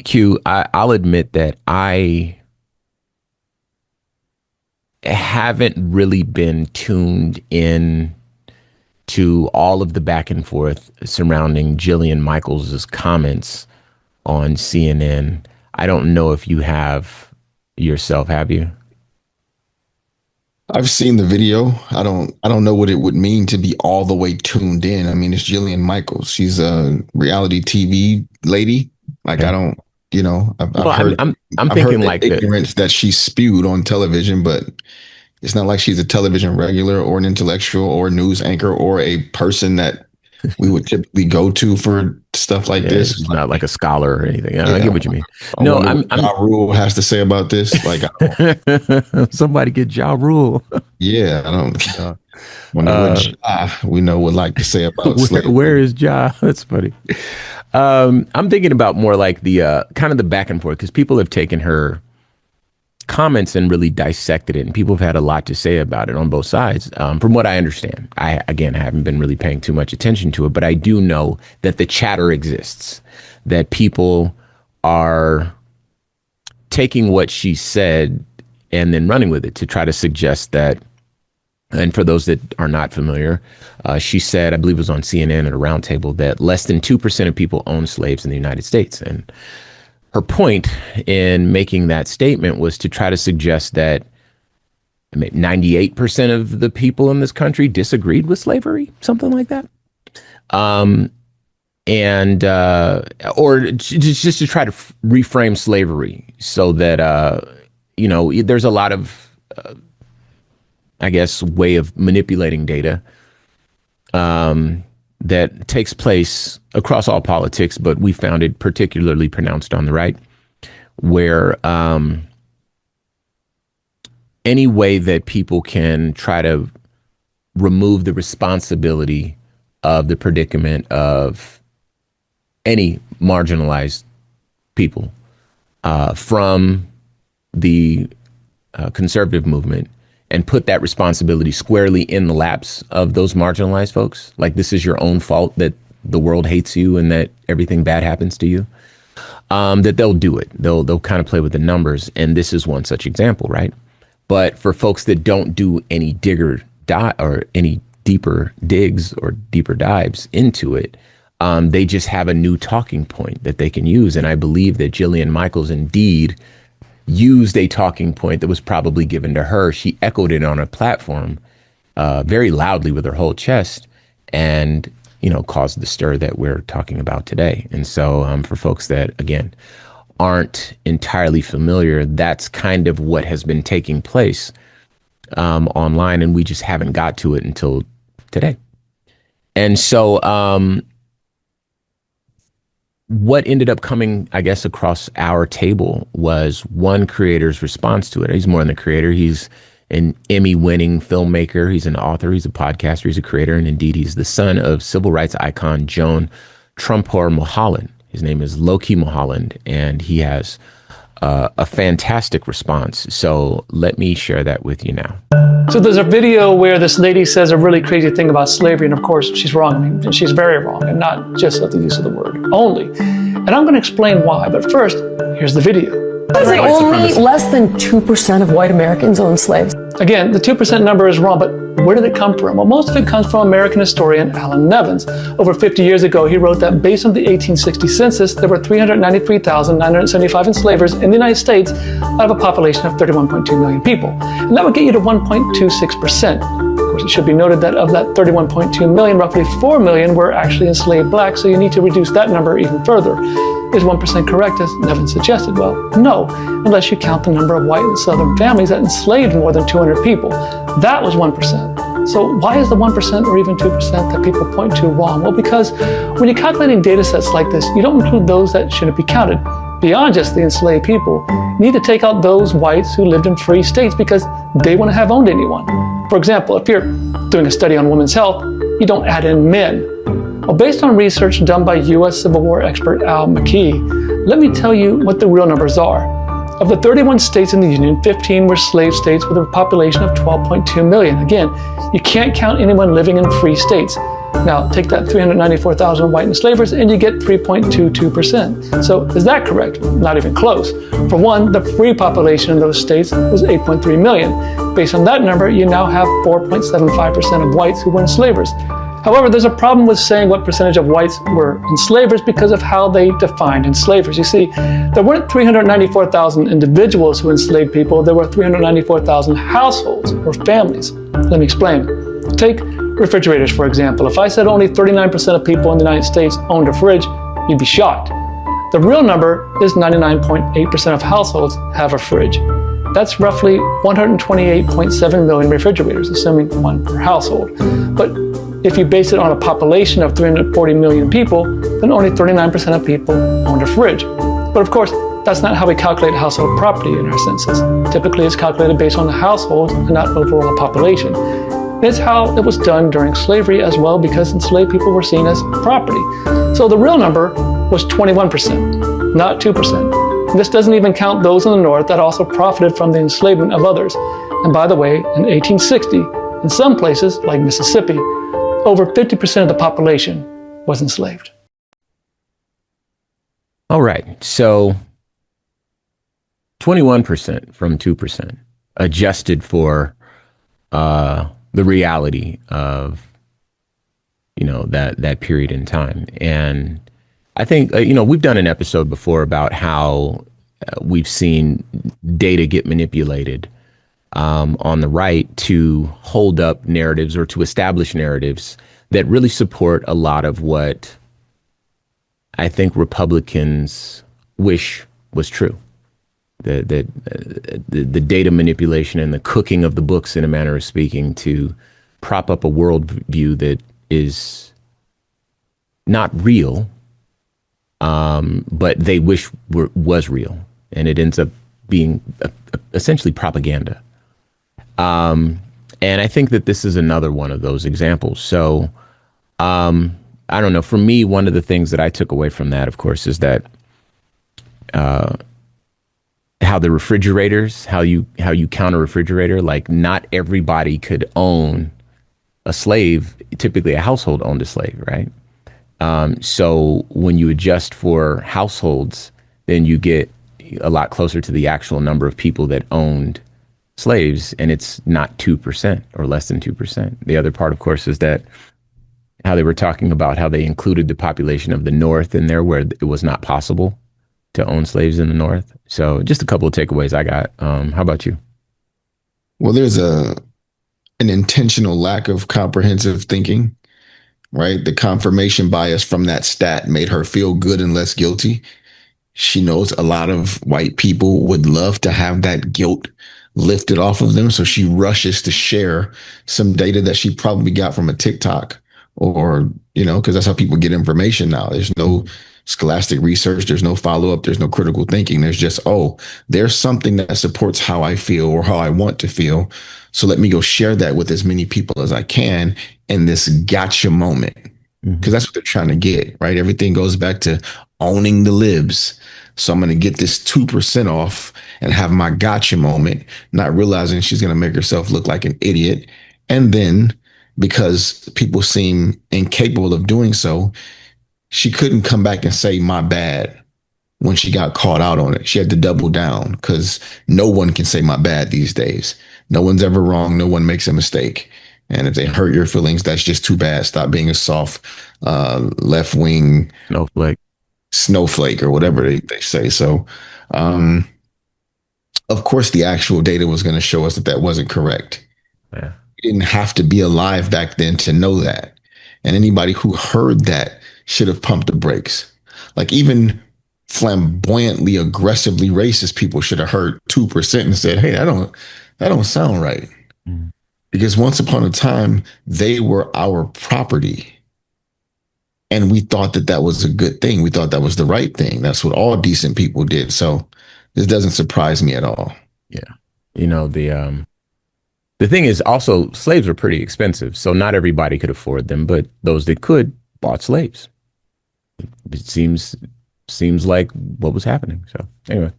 Q, I'll admit that I haven't really been tuned in to all of the back and forth surrounding Jillian Michaels' comments on CNN. I don't know if you have yourself, have you? I've seen the video. I don't know what it would mean to be all the way tuned in. I mean, it's Jillian Michaels. She's a reality TV lady. Like I Okay. don't, I've Well, I'm heard I'm I'm I've heard thinking the like that. ignorance that she spewed on television, but it's not like she's a television regular or an intellectual or a news anchor or a person that we would typically go to for stuff like Yeah, this. she's not Like, like a scholar or anything. I yeah, get what you mean. I No, wonder what Ja Rule has to say about this. Like, somebody get Ja Rule. yeah, I don't Uh, wonder what uh, Ja we know would like to say about where slavery. is Ja? That's funny. I'm thinking about more like the kind of the back and forth because people have taken her comments and really dissected it, and people have had a lot to say about it on both sides. From what I understand, I haven't been really paying too much attention to it, but I do know that the chatter exists, that people are taking what she said and then running with it to try to suggest that. And for those that are not familiar, she said, I believe it was on CNN at a roundtable, that less than 2% of people own slaves in the United States. And her point in making that statement was to try to suggest that 98% of the people in this country disagreed with slavery, something like that. Um, and or just to try to reframe slavery so that there's a lot of I guess way of manipulating data that takes place across all politics, but we found it particularly pronounced on the right, where any way that people can try to remove the responsibility of the predicament of any marginalized people from the conservative movement and put that responsibility squarely in the laps of those marginalized folks. Like this is your own fault that the world hates you and that everything bad happens to you. That they'll do it. They'll kind of play with the numbers, and this is one such example, right? But for folks that don't do any or any deeper digs or deeper dives into it, they just have a new talking point that they can use. And I believe that Jillian Michaels indeed used a talking point that was probably given to her. She echoed it on a platform very loudly with her whole chest and, caused the stir that we're talking about today. And so for folks that, again, aren't entirely familiar, that's kind of what has been taking place online. And we just haven't got to it until today. And so what ended up coming, I guess, across our table was one creator's response to it. He's more than a creator. He's an Emmy-winning filmmaker. He's an author. He's a podcaster. He's a creator. And indeed, he's the son of civil rights icon Joan Trumpor Mulholland. His name is Loki Mulholland, and he has a fantastic response. So let me share that with you now. So there's a video where this lady says a really crazy thing about slavery, and of course she's wrong. I mean, she's very wrong, and not just at the use of the word only. And I'm going to explain why, but first, here's the video. Is it only less than 2% of white Americans own slaves? Again, the 2% number is wrong, but where did it come from? Well, most of it comes from American historian Alan Nevins. Over 50 years ago, he wrote that based on the 1860 census, there were 393,975 enslavers in the United States out of a population of 31.2 million people. And that would get you to 1.26%. Of course, it should be noted that of that 31.2 million, roughly 4 million were actually enslaved blacks, so you need to reduce that number even further. Is 1% correct, as Nevins suggested? Well, no, unless you count the number of white and Southern families that enslaved more than 200 people. That was 1%. So why is the 1% or even 2% that people point to wrong? Well, because when you're calculating data sets like this, you don't include those that shouldn't be counted. Beyond just the enslaved people, you need to take out those whites who lived in free states because they wouldn't have owned anyone. For example, if you're doing a study on women's health, you don't add in men. Well, based on research done by U.S. Civil War expert Al McKee, let me tell you what the real numbers are. Of the 31 states in the Union, 15 were slave states with a population of 12.2 million. Again, you can't count anyone living in free states. Now, take that 394,000 white enslavers and you get 3.22%. So is that correct? Not even close. For one, the free population in those states was 8.3 million. Based on that number, you now have 4.75% of whites who were enslavers. However, there's a problem with saying what percentage of whites were enslavers because of how they defined enslavers. You see, there weren't 394,000 individuals who enslaved people, there were 394,000 households or families. Let me explain. Take refrigerators, for example. If I said only 39% of people in the United States owned a fridge, you'd be shocked. The real number is 99.8% of households have a fridge. That's roughly 128.7 million refrigerators, assuming one per household. But if you base it on a population of 340 million people, then only 39% of people owned a fridge. But of course, that's not how we calculate household property in our census. Typically, it's calculated based on the household and not overall population. It's how it was done during slavery as well, because enslaved people were seen as property. So the real number was 21%, not 2%. And this doesn't even count those in the North that also profited from the enslavement of others. And by the way, in 1860, in some places, like Mississippi, over 50% of the population was enslaved. All right. So 21% from 2%, adjusted for the reality of, that period in time. And I think, we've done an episode before about how we've seen data get manipulated on the right to hold up narratives or to establish narratives that really support a lot of what I think Republicans wish was true. The data manipulation and the cooking of the books, in a manner of speaking, to prop up a worldview that is not real, but they wish was real, and it ends up being essentially propaganda. And I think that this is another one of those examples. So I don't know. For me, one of the things that I took away from that, of course, is that how the refrigerators, how you count a refrigerator, like not everybody could own a slave. Typically a household owned a slave, right? So when you adjust for households, then you get a lot closer to the actual number of people that owned slaves, and it's not 2% or less than 2%. The other part, of course, is that how they were talking about how they included the population of the North in there where it was not possible to own slaves in the North. So just a couple of takeaways I got. How about you? Well, there's an intentional lack of comprehensive thinking, right? The confirmation bias from that stat made her feel good and less guilty. She knows a lot of white people would love to have that guilt lifted off of them. So she rushes to share some data that she probably got from a TikTok or, because that's how people get information now. There's no scholastic research. There's no follow-up. There's no critical thinking. There's just, there's something that supports how I feel or how I want to feel. So let me go share that with as many people as I can in this gotcha moment. Because that's what they're trying to get, right? Everything goes back to owning the libs. So I'm going to get this 2% off and have my gotcha moment, not realizing she's going to make herself look like an idiot. And then because people seem incapable of doing so, she couldn't come back and say my bad when she got caught out on it. She had to double down because no one can say my bad these days. No one's ever wrong. No one makes a mistake. And if they hurt your feelings, that's just too bad. Stop being a soft left-wing snowflake or whatever they say. So, of course, the actual data was going to show us that wasn't correct. Yeah. You didn't have to be alive back then to know that. And anybody who heard that should have pumped the brakes. Like even flamboyantly, aggressively racist people should have heard 2% and said, hey, that don't sound right. Because once upon a time, they were our property. And we thought that was a good thing. We thought that was the right thing. That's what all decent people did. So this doesn't surprise me at all. Yeah. The thing is also slaves were pretty expensive. So not everybody could afford them, but those that could bought slaves. It seems like what was happening. So anyway.